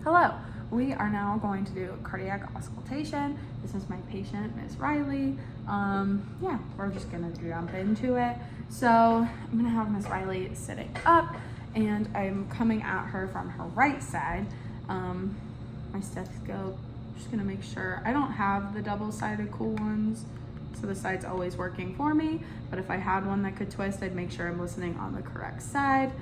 Hello, we are now going to do cardiac auscultation. This is my patient, Miss Riley. Yeah, we're just gonna jump into it. So I'm gonna have Miss Riley sitting up and I'm coming at her from her right side. My stethoscope, just gonna make sure I don't have the double-sided cool ones, so the side's always working for me, but if I had one that could twist, I'd make sure I'm listening on the correct side.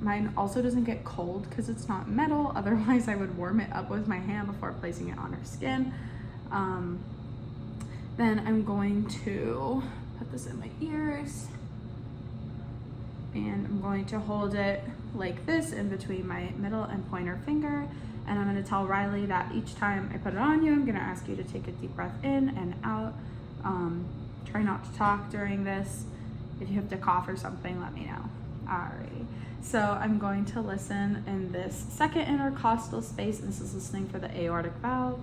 Mine also doesn't get cold because it's not metal, otherwise I would warm it up with my hand before placing it on her skin. Then I'm going to put this in my ears and I'm going to hold it like this in between my middle and pointer finger, and I'm going to tell Riley that each time I put it on you, I'm going to ask you to take a deep breath in and out. Try not to talk during this. If you have to cough or something, let me know. Alrighty, so I'm going to listen in this second intercostal space, and this is listening for the aortic valve.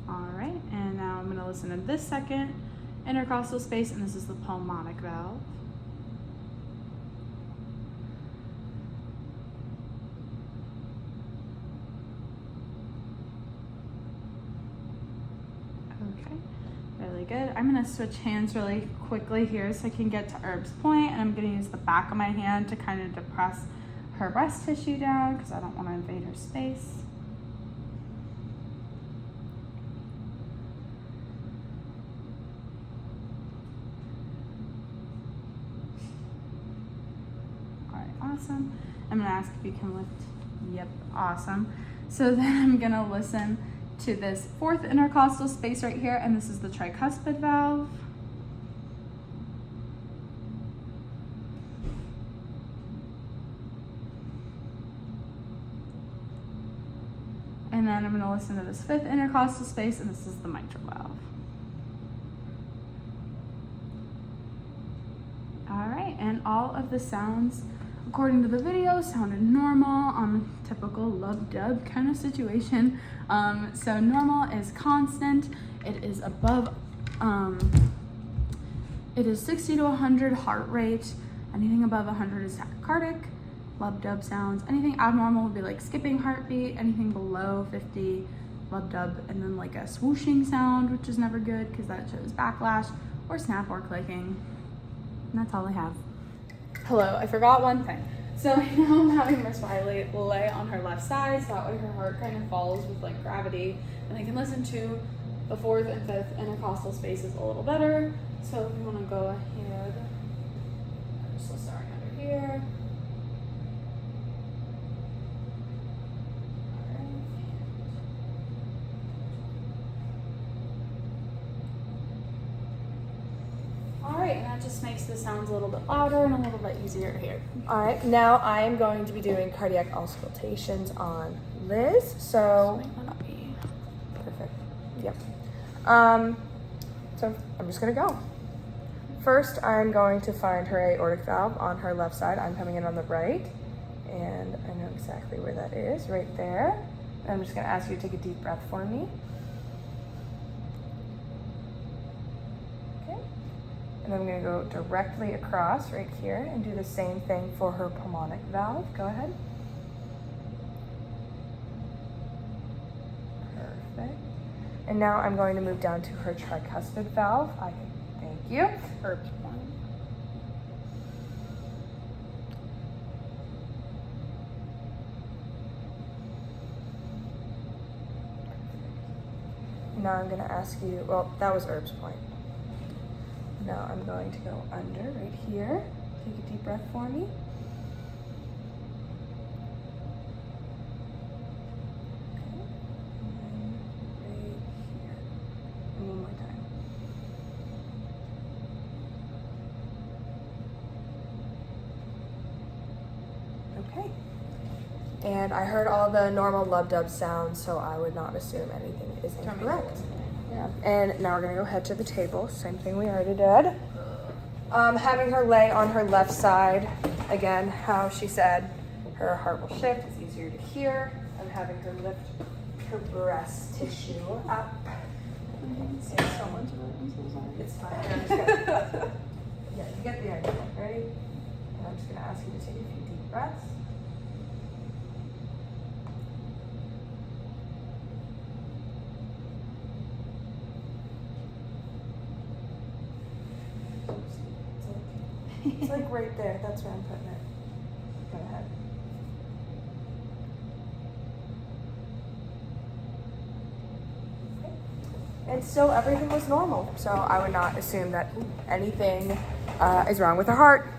Alright, and now I'm going to listen in this second intercostal space, and this is the pulmonic valve. Okay, really good. I'm gonna switch hands really quickly here so I can get to Herb's point, and I'm gonna use the back of my hand to kind of depress her breast tissue down because I don't want to invade her space. All right, awesome. I'm gonna ask if you can lift. Yep, awesome. So then I'm gonna listen to this fourth intercostal space right here, and this is the tricuspid valve. And then I'm going to listen to this fifth intercostal space, and this is the mitral valve. All right, and all of the sounds according to the video sounded normal, typical lub-dub kind of situation. So normal is constant. It is above, it is 60 to 100 heart rate. Anything above 100 is tachycardic. Lub-dub sounds. Anything abnormal would be like skipping heartbeat. Anything below 50, lub-dub, and then like a swooshing sound, which is never good because that shows backlash, or snap or clicking. And that's all I have. Hello, I forgot one thing. So now I'm having Miss Riley lay on her left side, so that way her heart kind of follows with like gravity, and I can listen to the fourth and fifth intercostal spaces a little better. So if you want to go ahead, I'm just starting under here. And that just makes the sounds a little bit louder and a little bit easier to hear. All right, now I am going to be doing cardiac auscultations on Liz. So perfect. Yep. So I'm just gonna go. First, I'm going to find her aortic valve on her left side. I'm coming in on the right, and I know exactly where that is, right there. And I'm just gonna ask you to take a deep breath for me. And then I'm going to go directly across right here and do the same thing for her pulmonic valve. Go ahead. Perfect. And now I'm going to move down to her tricuspid valve. Thank you. Herb's point. Now I'm going to ask you, well, that was Herb's point. Now I'm going to go under right here. Take a deep breath for me. Okay. And right here. And one more time. Okay. And I heard all the normal lub-dub sounds, so I would not assume anything is incorrect. Yeah. And now we're gonna go head to the table. Same thing we already did. Having her lay on her left side. Again, how she said her heart will shift. It's easier to hear. I'm having her lift her breast tissue up. Say so much of it. I'm so sorry. It's fine. Yeah, you get the idea. Ready? okay? And I'm just gonna ask you to take a few deep breaths. It's like right there. That's where I'm putting it. Go ahead. Okay. And still everything was normal. So I would not assume that anything is wrong with the heart.